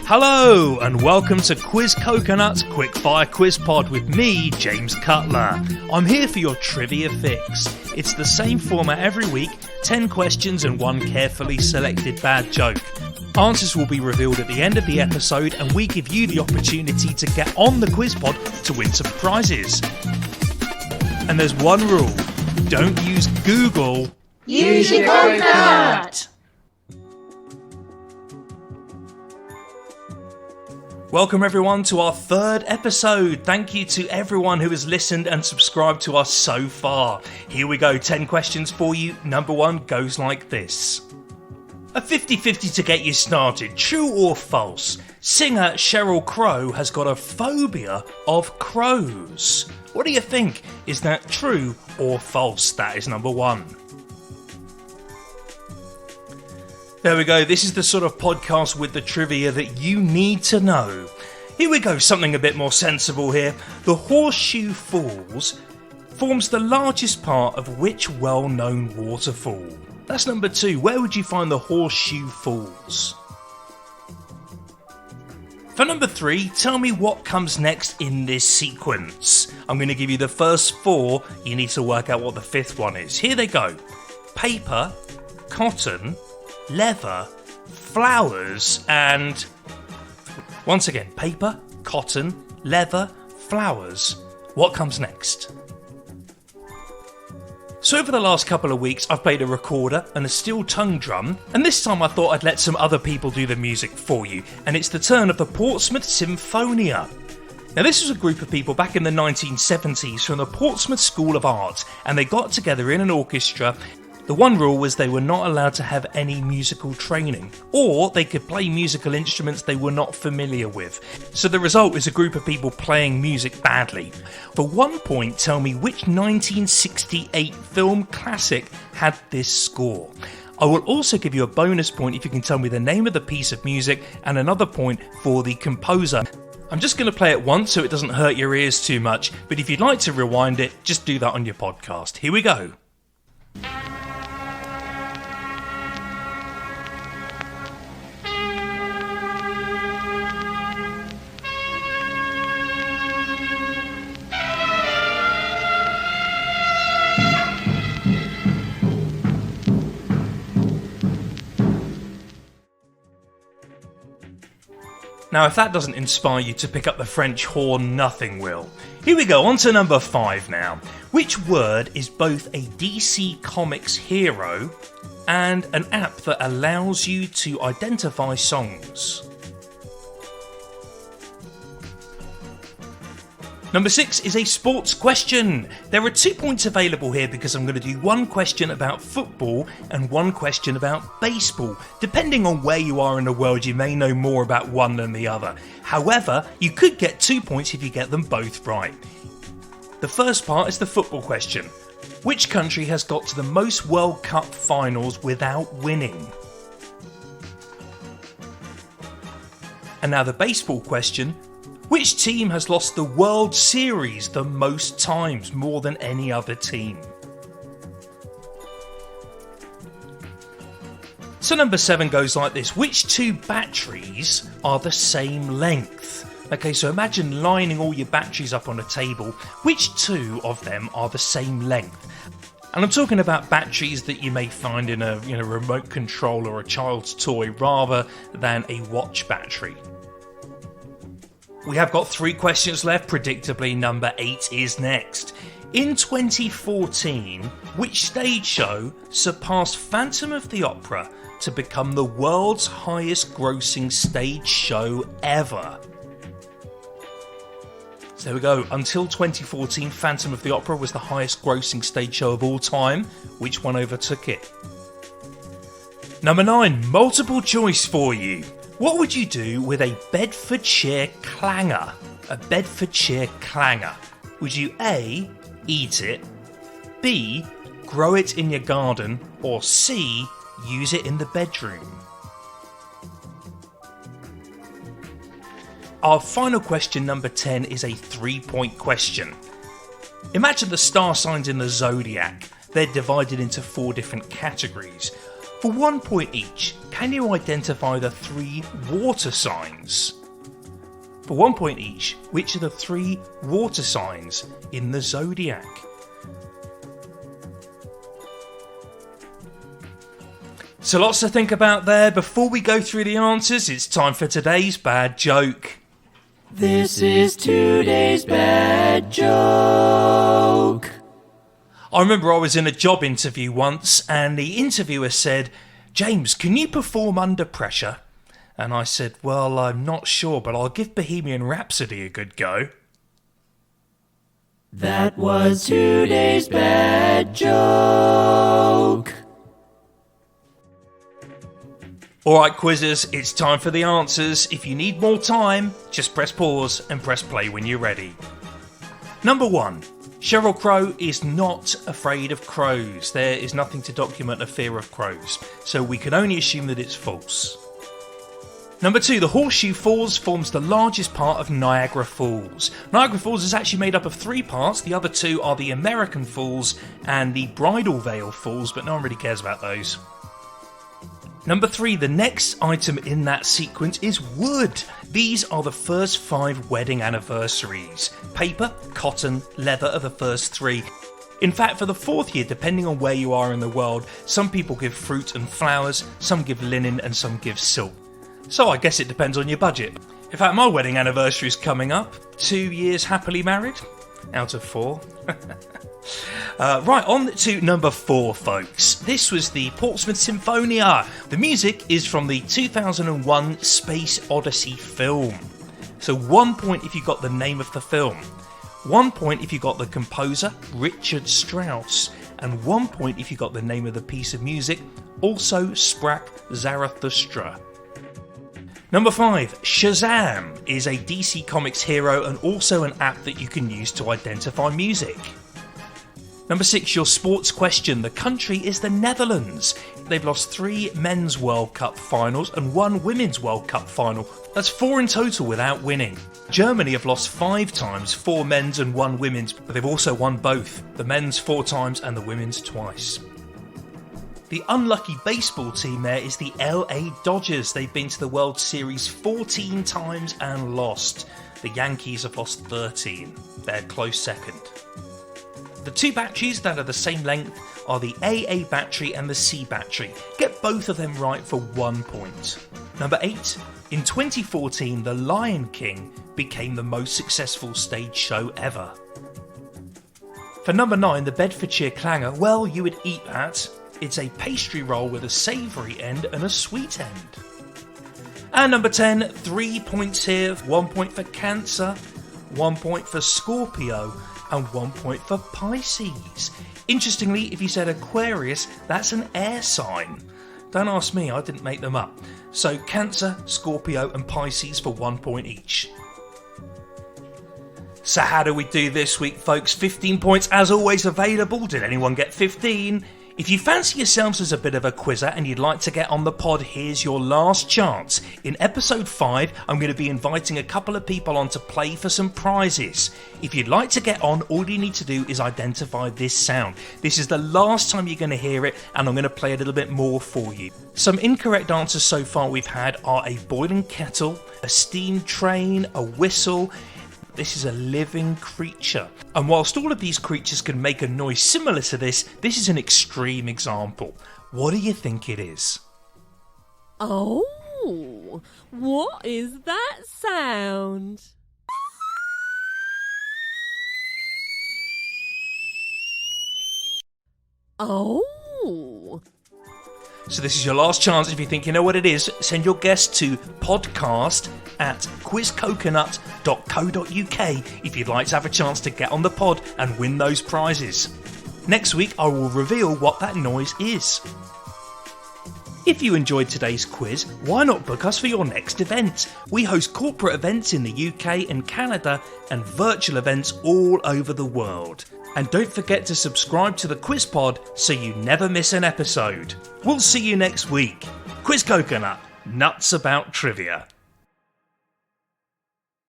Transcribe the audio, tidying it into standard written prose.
Hello and welcome to Quiz Coconut's Quickfire Quiz Pod with me, James Cutler. I'm here for your trivia fix. It's the same format every week, 10 questions and one carefully selected bad joke. Answers will be revealed at the end of the episode and we give you the opportunity to get on the quiz pod to win some prizes. And there's one rule, don't use Google. Use your coconut! Welcome everyone to our third episode. Thank you to everyone who has listened and subscribed to us so far. Here we go, 10 questions for you. Number one goes like this. A 50-50 to get you started. True or false? Singer Sheryl Crow has got a phobia of crows. What do you think? Is that true or false? That is number one. There we go, this is the sort of podcast with the trivia that you need to know. Here we go, something a bit more sensible here. The Horseshoe Falls forms the largest part of which well-known waterfall? That's number two. Where would you find the Horseshoe Falls? For number three, tell me what comes next in this sequence. I'm going to give you the first four. You need to work out what the fifth one is. Here they go. Paper, cotton, leather, flowers, and once again, paper, cotton, leather, flowers. What comes next? So over the last couple of weeks, I've played a recorder and a steel tongue drum, and this time I thought I'd let some other people do the music for you, and it's the turn of the Portsmouth Symphonia. Now this was a group of people back in the 1970s from the Portsmouth School of Art, and they got together in an orchestra. The one rule was they were not allowed to have any musical training, or they could play musical instruments they were not familiar with. So the result is a group of people playing music badly. For 1 point, tell me which 1968 film classic had this score. I will also give you a bonus point if you can tell me the name of the piece of music, and another point for the composer. I'm just going to play it once so it doesn't hurt your ears too much, but if you'd like to rewind it, just do that on your podcast. Here we go. Now, if that doesn't inspire you to pick up the French horn, nothing will. Here we go, on to number 5 now. Which word is both a DC Comics hero and an app that allows you to identify songs? Number 6 is a sports question. There are 2 points available here because I'm going to do one question about football and one question about baseball. Depending on where you are in the world, you may know more about one than the other. However, you could get 2 points if you get them both right. The first part is the football question. Which country has got to the most World Cup finals without winning? And now the baseball question. Which team has lost the World Series the most times, more than any other team? So number 7 goes like this. Which 2 batteries are the same length? Okay, so imagine lining all your batteries up on a table. Which 2 of them are the same length? And I'm talking about batteries that you may find in a remote control or a child's toy rather than a watch battery. We have got 3 questions left. Predictably, number 8 is next. In 2014, which stage show surpassed Phantom of the Opera to become the world's highest grossing stage show ever? So there we go. Until 2014, Phantom of the Opera was the highest grossing stage show of all time. Which one overtook it? Number 9, multiple choice for you. What would you do with a Bedfordshire clanger? A Bedfordshire clanger. Would you A, eat it, B, grow it in your garden, or C, use it in the bedroom? Our final question, number 10, is a 3-point question. Imagine the star signs in the zodiac. They're divided into 4 different categories. For 1 point each, can you identify the 3 water signs? For 1 point each, which are the 3 water signs in the zodiac? So lots to think about there. Before we go through the answers, it's time for today's bad joke. This is today's bad joke. I remember I was in a job interview once and the interviewer said, "James, can you perform under pressure?" And I said, "Well, I'm not sure, but I'll give Bohemian Rhapsody a good go." That was today's bad joke. Alright quizzers, it's time for the answers. If you need more time, just press pause and press play when you're ready. Number 1. Sheryl Crow is not afraid of crows. There is nothing to document a fear of crows, so we can only assume that it's false. Number 2. The Horseshoe Falls forms the largest part of Niagara Falls. Niagara Falls is actually made up of 3 parts. The other 2 are the American Falls and the Bridal Veil Falls, but no one really cares about those. Number 3, the next item in that sequence is wood. These are the first 5 wedding anniversaries. Paper, cotton, leather are the first 3. In fact, for the 4th year, depending on where you are in the world, some people give fruit and flowers, some give linen and some give silk. So I guess it depends on your budget. In fact, my wedding anniversary is coming up. 2 years happily married, out of 4. Right, on to number 4, folks. This was the Portsmouth Symphonia. The music is from the 2001 Space Odyssey film. So 1 point if you got the name of the film, 1 point if you got the composer, Richard Strauss, and 1 point if you got the name of the piece of music, also Sprach Zarathustra. Number 5, Shazam is a DC Comics hero and also an app that you can use to identify music. Number 6, your sports question. The country is the Netherlands. They've lost 3 men's World Cup finals and 1 women's World Cup final. That's 4 in total without winning. Germany have lost 5 times, 4 men's and 1 women's, but they've also won both. The men's 4 times and the women's twice. The unlucky baseball team there is the LA Dodgers. They've been to the World Series 14 times and lost. The Yankees have lost 13. They're close second. The 2 batteries that are the same length are the AA battery and the C battery. Get both of them right for 1 point. Number 8. In 2014, The Lion King became the most successful stage show ever. For number 9, the Bedfordshire Clanger, well, you would eat that. It's a pastry roll with a savoury end and a sweet end. And number 10, 3 points here. 1 point for Cancer, 1 point for Scorpio, and 1 point for Pisces. Interestingly, if you said Aquarius, that's an air sign. Don't ask me, I didn't make them up. So Cancer, Scorpio and Pisces for 1 point each. So how do we do this week, folks? 15 points as always available. Did anyone get 15? If you fancy yourselves as a bit of a quizzer and you'd like to get on the pod, here's your last chance. In episode 5, I'm going to be inviting a couple of people on to play for some prizes. If you'd like to get on, all you need to do is identify this sound. This is the last time you're going to hear it, and I'm going to play a little bit more for you. Some incorrect answers so far we've had are a boiling kettle, a steam train, a whistle. This is a living creature. And whilst all of these creatures can make a noise similar to this is an extreme example. What do you think it is? Oh, what is that sound? Oh. So this is your last chance. If you think you know what it is, send your guess to podcast@quizcoconut.co.uk if you'd like to have a chance to get on the pod and win those prizes. Next week I will reveal what that noise is. If you enjoyed today's quiz, why not book us for your next event? We host corporate events in the UK and Canada and virtual events all over the world. And don't forget to subscribe to the Quiz Pod so you never miss an episode. We'll see you next week. Quiz Coconut, nuts about trivia.